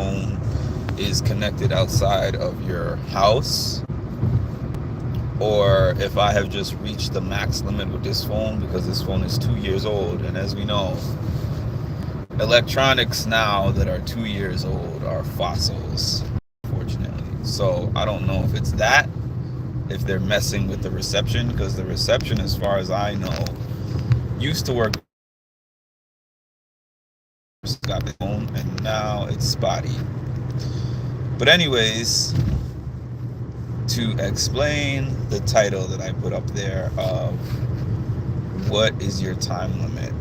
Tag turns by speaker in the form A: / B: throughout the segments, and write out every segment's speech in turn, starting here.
A: phone is connected outside of your house, or if I have just reached the max limit with this phone, because this phone is 2 years old. And as we know, electronics now that are 2 years old are fossils, unfortunately. So I don't know if it's that, if they're messing with the reception, because the reception, as far as I know, used to work, got the phone, and now it's spotty. But anyways, to explain the title that I put up there of what is your time limit,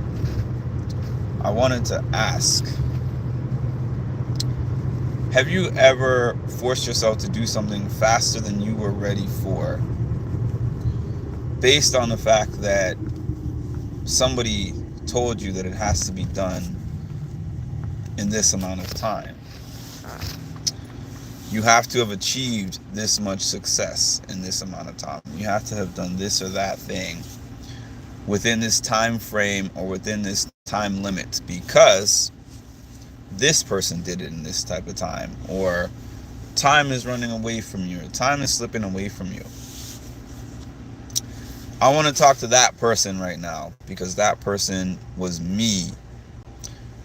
A: I wanted to ask, have you ever forced yourself to do something faster than you were ready for, based on the fact that somebody told you that it has to be done in this amount of time? You have to have achieved this much success in this amount of time. You have to have done this or that thing within this time frame or within this time limit, because this person did it in this type of time, or time is running away from you, or time is slipping away from you. I want to talk to that person right now, because that person was me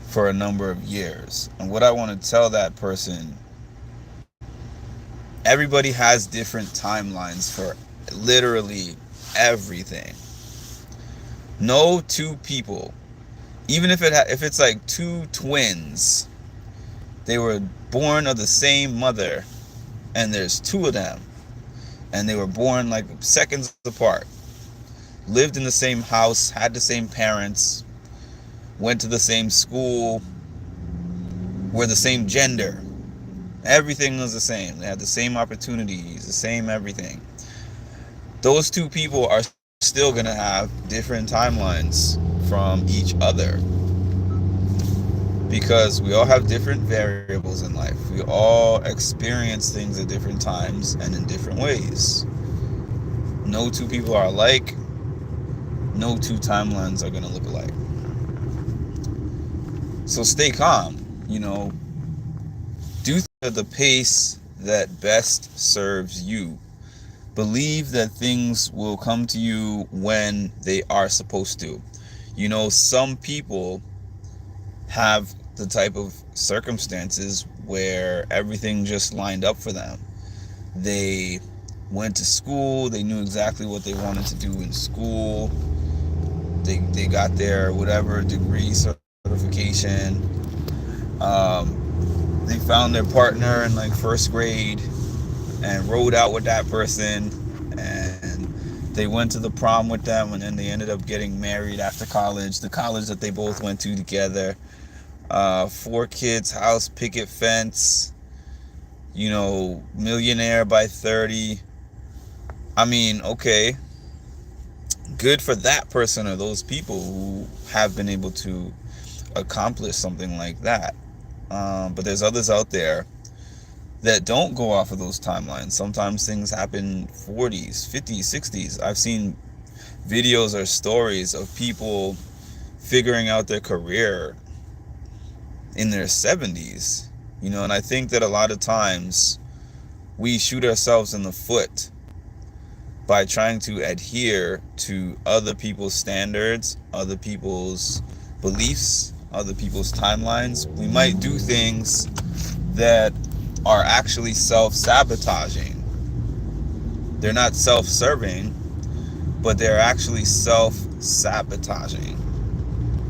A: for a number of years. And what I want to tell that person, everybody has different timelines for literally everything. No two people, even if it's like two twins, they were born of the same mother, and there's two of them, and they were born like seconds apart, lived in the same house, had the same parents, went to the same school, were the same gender. Everything was the same. They had the same opportunities, the same everything. Those two people are still going to have different timelines from each other, because we all have different variables in life. We all experience things at different times and in different ways. No two people are alike. No two timelines are going to look alike. So stay calm, do things at the pace that best serves you. Believe that things will come to you when they are supposed to. Some people have the type of circumstances where everything just lined up for them. They went to school, they knew exactly what they wanted to do in school. They got their whatever degree, certification. They found their partner in like first grade and rode out with that person, and they went to the prom with them, and then they ended up getting married after college, the college that they both went to together. 4 kids, house, picket fence, millionaire by 30. I mean, okay, good for that person or those people who have been able to accomplish something like that. But there's others out there that don't go off of those timelines. Sometimes things happen 40s, 50s, 60s. I've seen videos or stories of people figuring out their career in their 70s, and I think that a lot of times we shoot ourselves in the foot by trying to adhere to other people's standards, other people's beliefs, other people's timelines. We might do things that are actually self-sabotaging. They're not self-serving, but they're actually self-sabotaging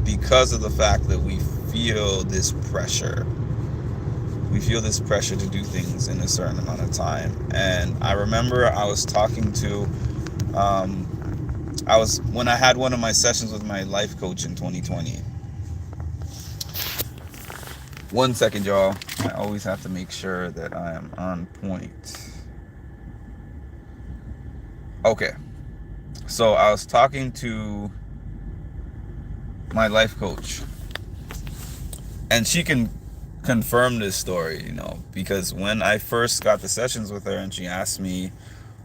A: because of the fact that we feel this pressure. We feel this pressure to do things in a certain amount of time. And I remember I was talking to, when I had one of my sessions with my life coach in 2020. One second, y'all. I always have to make sure that I am on point. Okay. So I was talking to my life coach, and she can confirm this story, because when I first got the sessions with her and she asked me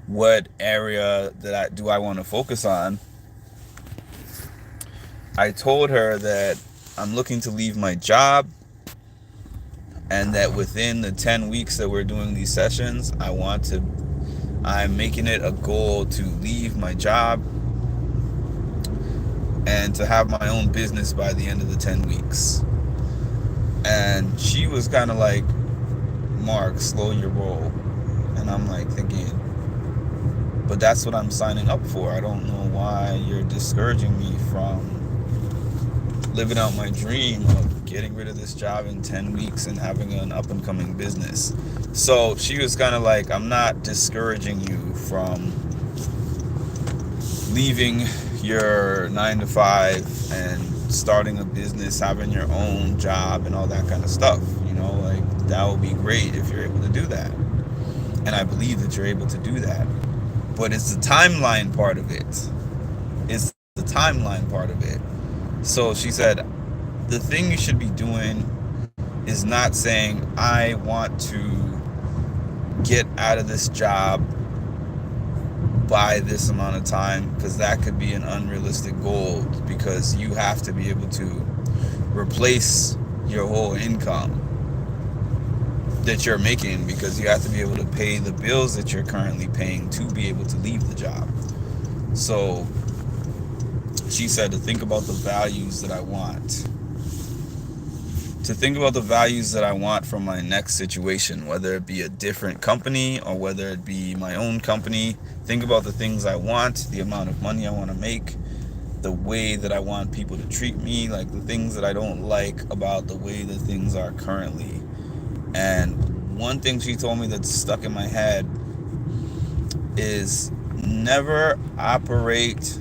A: what area that I want to focus on, I told her that I'm looking to leave my job. and that within the 10 weeks that we're doing these sessions, I'm making it a goal to leave my job and to have my own business by the end of the 10 weeks. And she was kind of like, Mark, slow your roll. And I'm like thinking, but that's what I'm signing up for. I don't know why you're discouraging me from living out my dream of getting rid of this job in 10 weeks and having an up and coming business. So she was kind of like, I'm not discouraging you from leaving your 9 to 5 and starting a business, having your own job and all that kind of stuff. Like, that would be great if you're able to do that. And I believe that you're able to do that. But it's the timeline part of it. It's the timeline part of it. So she said, the thing you should be doing is not saying, I want to get out of this job by this amount of time, because that could be an unrealistic goal, because you have to be able to replace your whole income that you're making, because you have to be able to pay the bills that you're currently paying to be able to leave the job. So she said to think about the values that I want. To think about the values that I want from my next situation, whether it be a different company or whether it be my own company. Think about the things I want, the amount of money I want to make, the way that I want people to treat me, like the things that I don't like about the way that things are currently. And one thing she told me that's stuck in my head is never operate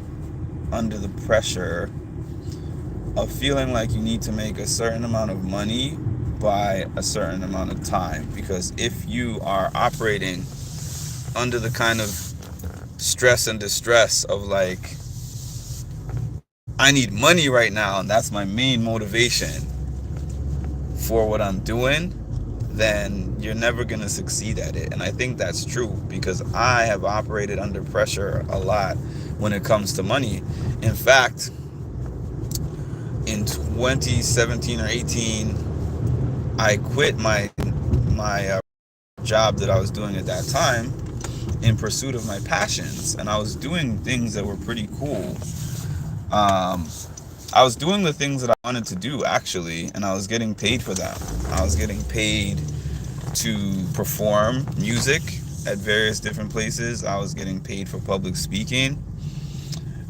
A: under the pressure of feeling like you need to make a certain amount of money by a certain amount of time. Because if you are operating under the kind of stress and distress of like, I need money right now and that's my main motivation for what I'm doing, then you're never going to succeed at it. And I think that's true, because I have operated under pressure a lot when it comes to money. In fact, in 2017 or 18, I quit my job that I was doing at that time in pursuit of my passions, and I was doing things that were pretty cool. I was doing the things that I wanted to do, actually, and I was getting paid for them. I was getting paid to perform music at various different places. I was getting paid for public speaking,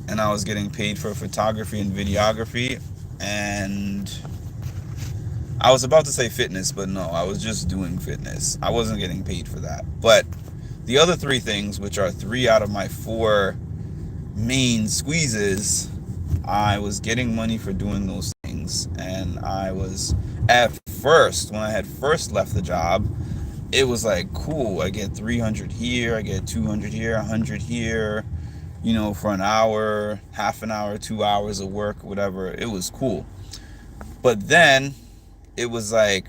A: and I was getting paid for photography and videography, and I was about to say fitness, but no, I was just doing fitness. I wasn't getting paid for that. But the other 3 things, which are 3 out of my 4 main squeezes, I was getting money for doing those things. And I was, at first, when I had first left the job, it was like, cool, I get 300 here, I get 200 here, 100 here, for an hour, half an hour, 2 hours of work, whatever. It was cool. But then it was like,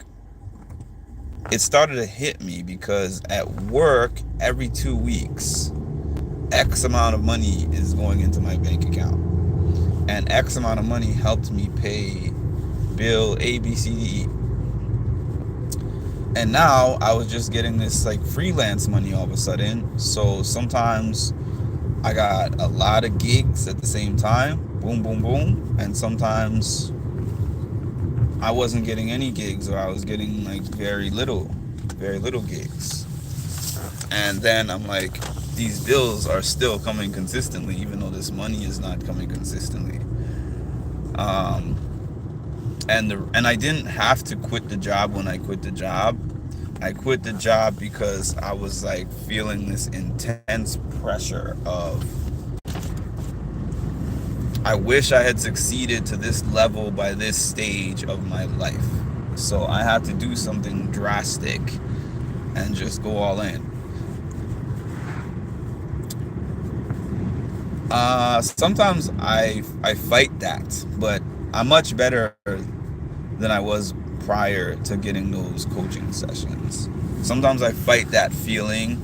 A: it started to hit me, because at work, every 2 weeks, X amount of money is going into my bank account. And X amount of money helped me pay bill A, B, C, D, E. And now I was just getting this like freelance money all of a sudden. So sometimes I got a lot of gigs at the same time. Boom, boom, boom. And sometimes I wasn't getting any gigs, or I was getting like very little gigs. And then I'm like, these bills are still coming consistently, even though this money is not coming consistently. And I didn't have to quit the job when I quit the job. I quit the job because I was like feeling this intense pressure of, I wish I had succeeded to this level by this stage of my life. So I had to do something drastic and just go all in. Sometimes I fight that, but I'm much better than I was prior to getting those coaching sessions. Sometimes I fight that feeling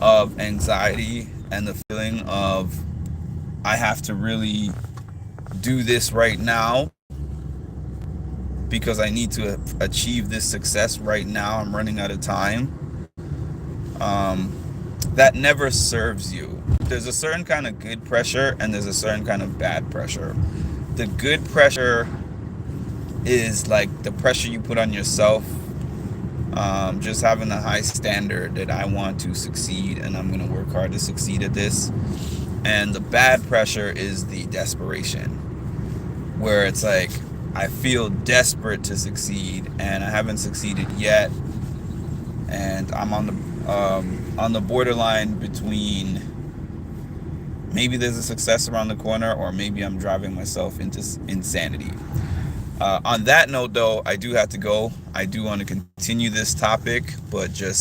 A: of anxiety and the feeling of, I have to really do this right now because I need to achieve this success right now. I'm running out of time. That never serves you. There's a certain kind of good pressure and there's a certain kind of bad pressure. The good pressure is like the pressure you put on yourself, just having a high standard that I want to succeed and I'm going to work hard to succeed at this. And the bad pressure is the desperation, where it's like I feel desperate to succeed and I haven't succeeded yet, and I'm on the borderline between maybe there's a success around the corner or maybe I'm driving myself into insanity. On that note, though, I do have to go. I do want to continue this topic, but just